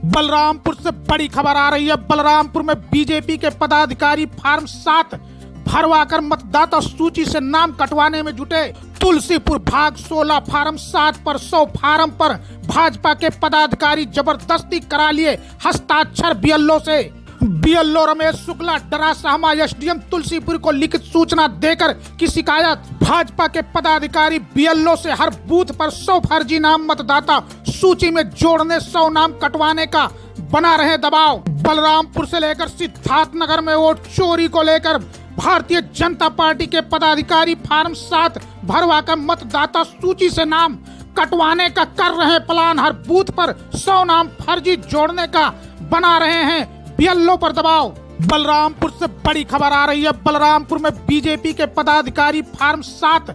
बलरामपुर से बड़ी खबर आ रही है। बलरामपुर में बीजेपी के पदाधिकारी फार्म 7 भरवाकर मतदाता सूची से नाम कटवाने में जुटे। तुलसीपुर भाग 16 फार्म 7 पर 100 फार्म पर भाजपा के पदाधिकारी जबरदस्ती करा लिए हस्ताक्षर बीएलओ से। बीएलओ रमेश शुक्ला डरासामा एसडीएम तुलसीपुर को लिखित सूचना देकर की शिकायत। भाजपा के पदाधिकारी बीएलओ से हर बूथ पर 100 फर्जी नाम मतदाता सूची में जोड़ने 100 नाम कटवाने का बना रहे दबाव। बलरामपुर से लेकर सिद्धार्थनगर में वोट चोरी को लेकर भारतीय जनता पार्टी के पदाधिकारी फार्म 7 भरवाकर मतदाता सूची से नाम कटवाने का कर रहे प्लान। हर बूथ पर 100 नाम फर्जी जोड़ने का बना रहे हैं बीएलओ पर दबाव। बलरामपुर से बड़ी खबर आ रही है। बलरामपुर में बीजेपी के पदाधिकारी फार्म 7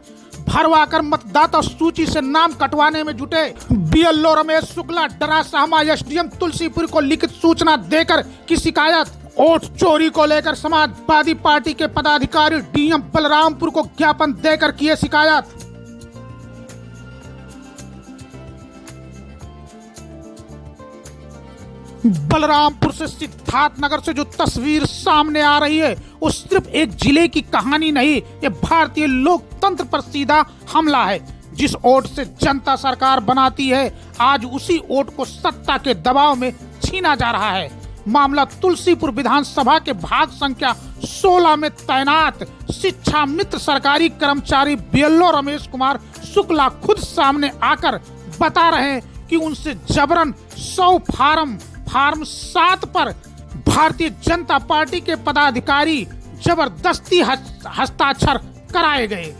भरवाकर मतदाता सूची से नाम कटवाने में जुटे। बीएलओ रमेश शुक्ला डरासामा एसडीएम तुलसीपुर को लिखित सूचना देकर की शिकायत। वोट चोरी को लेकर समाजवादी पार्टी के पदाधिकारी डीएम बलरामपुर को ज्ञापन देकर किए शिकायत। बलरामपुर से सिद्धार्थनगर से जो तस्वीर सामने आ रही है वो सिर्फ एक जिले की कहानी नहीं, ये भारतीय लोकतंत्र पर सीधा हमला है। जिस वोट से जनता सरकार बनाती है, आज उसी वोट को सत्ता के दबाव में छीना जा रहा है। मामला तुलसीपुर विधानसभा के भाग संख्या 16 में तैनात शिक्षा मित्र सरकारी कर्मचारी बीएलओ रमेश कुमार शुक्ला खुद सामने आकर बता रहे हैं कि उनसे जबरन 100 फार्म 7 पर भारतीय जनता पार्टी के पदाधिकारी जबरदस्ती हस्ताक्षर कराए गए।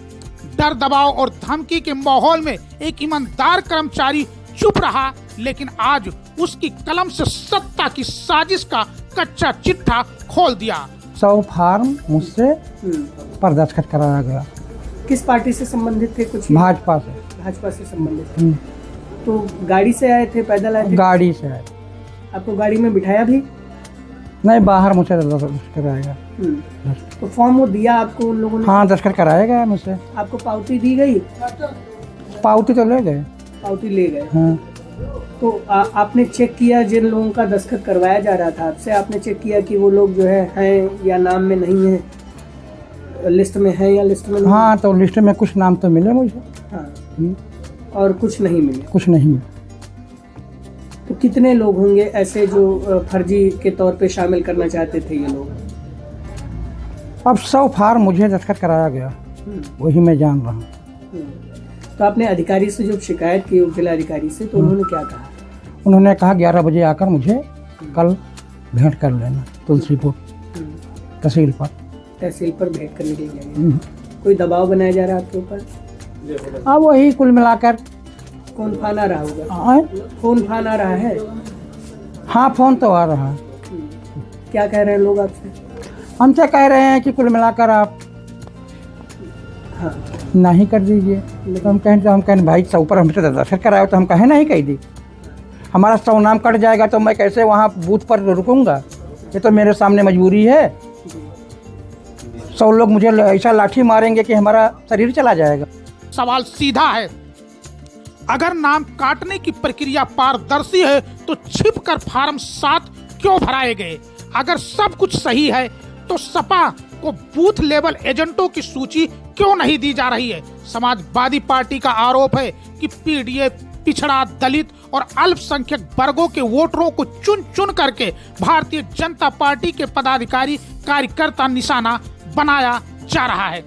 डर दबाव और धमकी के माहौल में एक ईमानदार कर्मचारी चुप रहा, लेकिन आज उसकी कलम से सत्ता की साजिश का कच्चा चिट्ठा खोल दिया। 100 फार्म मुझसे पर दस्तखत कराया गया। किस पार्टी से संबंधित थे? कुछ भाजपा से। भाजपा से संबंधित थे। तो गाड़ी से आए थे, पैदल आए थे? गाड़ी से आए। आपको गाड़ी में बिठाया भी? नहीं, बाहर मुझसे दस्तखत कराएगा। तो फॉर्म वो दिया आपको उन लोगों ने? हाँ, दस्तखत कराएगा मुझसे। आपको पावती दी गई? पावती तो ले गए। पावती ले गए। हाँ। तो आपने चेक किया जिन लोगों का दस्तखत करवाया जा रहा था आपसे, आपने चेक किया कि वो लोग जो है हैं या नाम में नहीं है, लिस्ट में है या लिस्ट में नहीं? हाँ, तो लिस्ट में कुछ नाम तो मिले मुझे। हाँ। और कुछ नहीं मिले? कुछ नहीं मिले। तो कितने लोग होंगे ऐसे जो फर्जी के तौर पे शामिल करना चाहते थे ये लोग? अब 100 फार्म मुझे दस्तखत कराया गया, वही मैं जान रहा हूँ। तो आपने अधिकारी से जब शिकायत की, जिला अधिकारी से, तो उन्होंने क्या कहा? उन्होंने कहा 11 बजे आकर मुझे कल भेंट कर लेना तुलसीपुर तहसील पर। तहसील पर भेंट करने के लिए कोई दबाव बनाया जा रहा है आपके ऊपर? अब वही कुल मिलाकर। कौन फोन आ रहा होगा? फोन आ रहा है? हाँ, फोन तो आ रहा है। क्या कह रहे हैं लोग आपसे? हमसे कह रहे हैं कि कुल मिलाकर आप नहीं कर दीजिए। तो हम कहें भाई 100 पर हमसे दस्तखत कराए तो हम कहें नहीं कह दी। हमारा 100 नाम कट जाएगा तो मैं कैसे वहाँ बूथ पर रुकूंगा? ये तो मेरे सामने मजबूरी है। 100 लोग मुझे ऐसा लाठी मारेंगे कि हमारा शरीर चला जाएगा। सवाल सीधा है, अगर नाम काटने की प्रक्रिया पारदर्शी है तो छिपकर फार्म 7 क्यों भराए गए? अगर सब कुछ सही है तो सपा को बूथ लेवल एजेंटों की सूची क्यों नहीं दी जा रही है? समाजवादी पार्टी का आरोप है कि पीडीए पिछड़ा, दलित और अल्पसंख्यक वर्गों के वोटरों को चुन चुन करके भारतीय जनता पार्टी के पदाधिकारी कार्यकर्ता निशाना बनाया जा रहा है।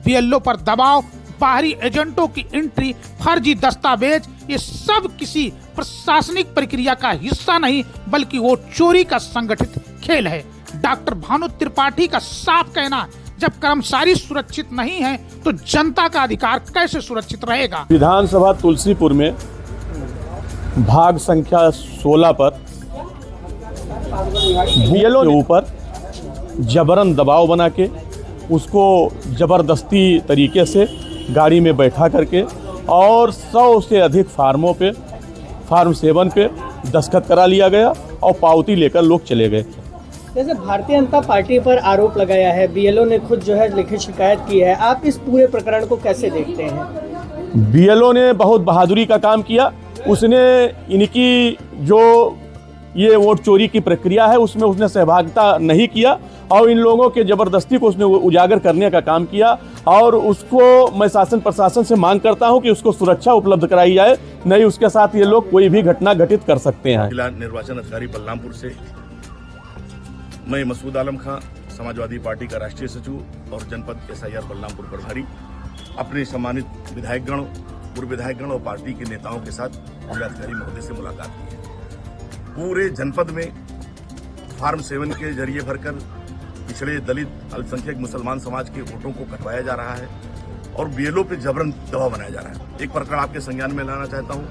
बीएलओ पर दबाव, बाहरी एजेंटों की एंट्री, फर्जी दस्तावेज, ये सब किसी प्रशासनिक प्रक्रिया का हिस्सा नहीं बल्कि वोट चोरी का संगठित खेल है। डॉक्टर भानु त्रिपाठी का साफ कहना, जब कर्मचारी सुरक्षित नहीं है तो जनता का अधिकार कैसे सुरक्षित रहेगा? विधानसभा तुलसीपुर में भाग संख्या 16 पर बीएलओ के ऊपर जबरन दबाव बना के उसको जबरदस्ती तरीके से गाड़ी में बैठा करके और 100 से अधिक फार्मों पे, फार्म 7 पे दस्तखत करा लिया गया और पावती लेकर लोग चले गए। जैसे भारतीय जनता पार्टी पर आरोप लगाया है, बीएलओ ने खुद जो है लिखित शिकायत की है, आप इस पूरे प्रकरण को कैसे देखते हैं? बीएलओ ने बहुत बहादुरी का काम किया। उसने इनकी जो ये वोट चोरी की प्रक्रिया है उसमें उसने सहभागिता नहीं किया और इन लोगों के ज़बरदस्ती को उसने उजागर करने का काम किया। और उसको मैं शासन प्रशासन से मांग करता हूं कि उसको सुरक्षा उपलब्ध कराई जाए, नहीं उसके साथ ये लोग कोई भी घटना घटित कर सकते हैं। जिला निर्वाचन अधिकारी बलरामपुर से मैं मसूद आलम खां, समाजवादी पार्टी का राष्ट्रीय सचिव और जनपद SIR बलरामपुर प्रभारी, अपने सम्मानित विधायकगण, पूर्व विधायकगण और पार्टी के नेताओं के साथ जिलाधिकारी महोदय से मुलाकात की है। पूरे जनपद में फार्म 7 के जरिए भरकर पिछड़े दलित अल्पसंख्यक मुसलमान समाज के वोटों को कटवाया जा रहा है और BLO पे जबरन दबाव बनाया जा रहा है। एक प्रकरण आपके संज्ञान में लाना चाहता हूँ।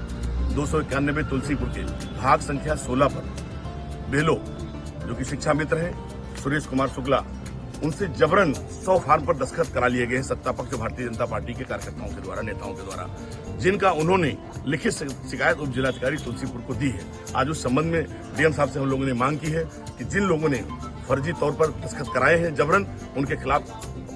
291 तुलसीपुर के भाग संख्या 16 पर BLO जो कि शिक्षा मित्र है सुरेश कुमार शुक्ला, उनसे जबरन 100 फार्म पर दस्तखत करा लिए गए हैं सत्ता पक्ष भारतीय जनता पार्टी के कार्यकर्ताओं के द्वारा, नेताओं के द्वारा, जिनका उन्होंने लिखित शिकायत उप जिलाधिकारी तुलसीपुर को दी है। आज उस संबंध में DM साहब से हम लोगों ने मांग की है कि जिन लोगों ने फर्जी तौर पर दस्तखत कराए हैं जबरन, उनके खिलाफ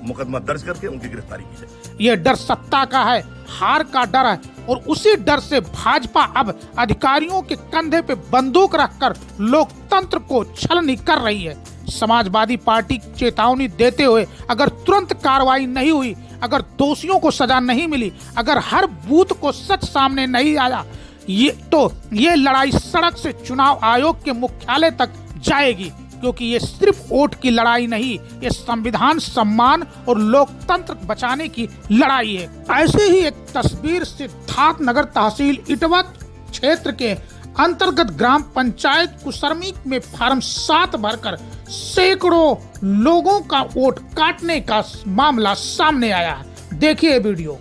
मुकदमा दर्ज करके उनकी गिरफ्तारी की जाए। ये डर सत्ता का है, हार का डर है और उसी डर से भाजपा अब अधिकारियों के कंधे पे बंदूक रखकर लोकतंत्र को छलनी कर रही है। समाजवादी पार्टी चेतावनी देते हुए अगर तुरंत कार्रवाई नहीं हुई, अगर दोषियों को सजा नहीं मिली, अगर हर बूथ को सच सामने नहीं आया, ये लड़ाई सड़क से चुनाव आयोग के मुख्यालय तक जाएगी, क्योंकि ये सिर्फ वोट की लड़ाई नहीं, ये संविधान सम्मान और लोकतंत्र बचाने की लड़ाई है। ऐसे ही एक तस्वीर सिद्धार्थ नगर तहसील इटवा क्षेत्र के अंतर्गत ग्राम पंचायत कुसरमी में फार्म 7 भरकर सैकड़ों लोगों का वोट काटने का मामला सामने आया है। देखिए वीडियो।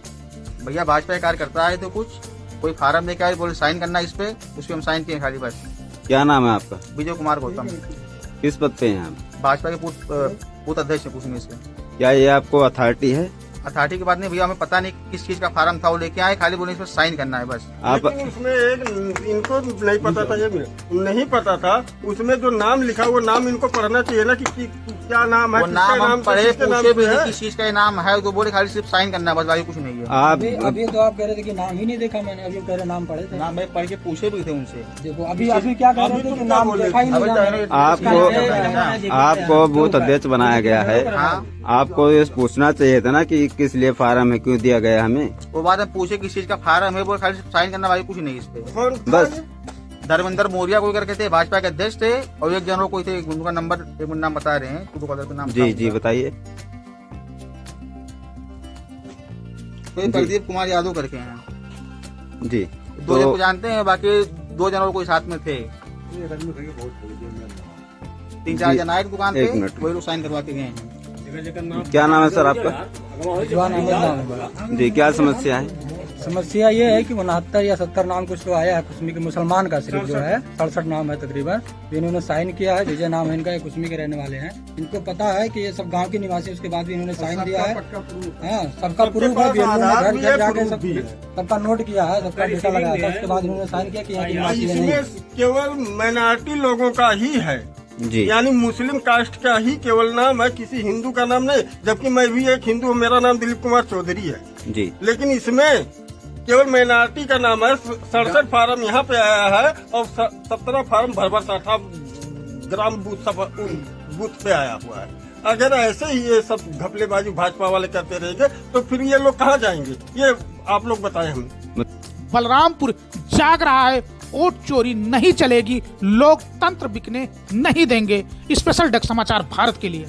भैया भाजपा कार्यकर्ता आए तो कोई फार्म लेके आए, बोले साइन करना इस पे, उस पे हम साइन किए खाली बस। क्या नाम है आपका? विजय कुमार गौतम। किस पद पे हैं आप? भाजपा के बूथ अध्यक्ष है कुसमी से। क्या ये आपको अथॉरिटी है? अथॉरिटी के बाद नहीं भैया, हमें पता नहीं किस चीज का फार्म था, वो लेके आए, खाली बोले इसमें साइन करना है बस। आप उसमें एक इनको नहीं पता था, ये नहीं पता था, उसमें जो नाम लिखा वो नाम इनको पढ़ना चाहिए ना कि क्या नाम है। वो नाम हम पढ़े, पूछे भी नहीं किस चीज का नाम है, तो बोले खाली सिर्फ साइन करना है बस, बाकी कुछ नहीं है। आप अभी तो आप कह रहे थे कि नाम ही नहीं देखा मैंने, अभी कह रहे नाम पढ़े थे। नाम मैं पढ़ के पूछे भी थे उनसे। देखो अभी क्या कह रहे थे कि नाम देखा ही नहीं। आपको बूथ अध्यक्ष बनाया गया है, आपको ये पूछना चाहिए था ना कि किस लिए फार्म है, क्यों दिया गया हमें। वो बाद में पूछे किस चीज का फार्म है, वो खाली साइन करना, बाकी कुछ नहीं इस पे बस। धर्मेंद्र मौर्य कोई करके थे, भाजपा के अध्यक्ष थे, और एक जनरल कोई थे, उनका नंबर एक नाम बता रहे हैं, तो नाम जी बताइए। प्रदीप कुमार यादव करके हैं जी। दो जन को जानते हैं, बाकी 2 जनरल कोई साथ में थे, 3-4 जन आए दुकान पे, वही लोग साइन करवा के गए हैं। क्या नाम है सर आपका? जी, क्या समस्या है? समस्या ये है कि 69 या 70 नाम कुछ तो आया है कुसमी के मुसलमान का, सिर्फ जो है 67 नाम है तकरीबन। इन्होंने साइन किया है, विजय नाम है इनका, कुसमी के रहने वाले हैं। इनको पता है कि ये सब गांव के निवासी, उसके बाद भी इन्होंने साइन दिया है। हाँ, सबका प्रूफ है, घर घर जाके सबका नोट किया है, सबका डेटा लगाया था, उसके बाद इन्होंने साइन किया कि यहाँ के निवासी नहीं। केवल माइनॉरिटी लोगों का ही है जी, यानी मुस्लिम कास्ट का ही केवल नाम है, किसी हिंदू का नाम नहीं। जबकि मैं भी एक हिंदू हूँ, मेरा नाम दिलीप कुमार चौधरी है जी, लेकिन इसमें केवल माइनॉरिटी का नाम है। 67 फार्म यहाँ पे आया है और 17 फार्म भरभर 60 ग्राम बूथ पे आया हुआ है। अगर ऐसे ही ये सब घपलेबाजी भाजपा वाले करते रहेंगे तो फिर ये लोग कहाँ जाएंगे, ये आप लोग बताएं हमें। बलरामपुर जाग रहा है, वोट चोरी नहीं चलेगी, लोकतंत्र बिकने नहीं देंगे। स्पेशल डेस्क समाचार भारत के लिए।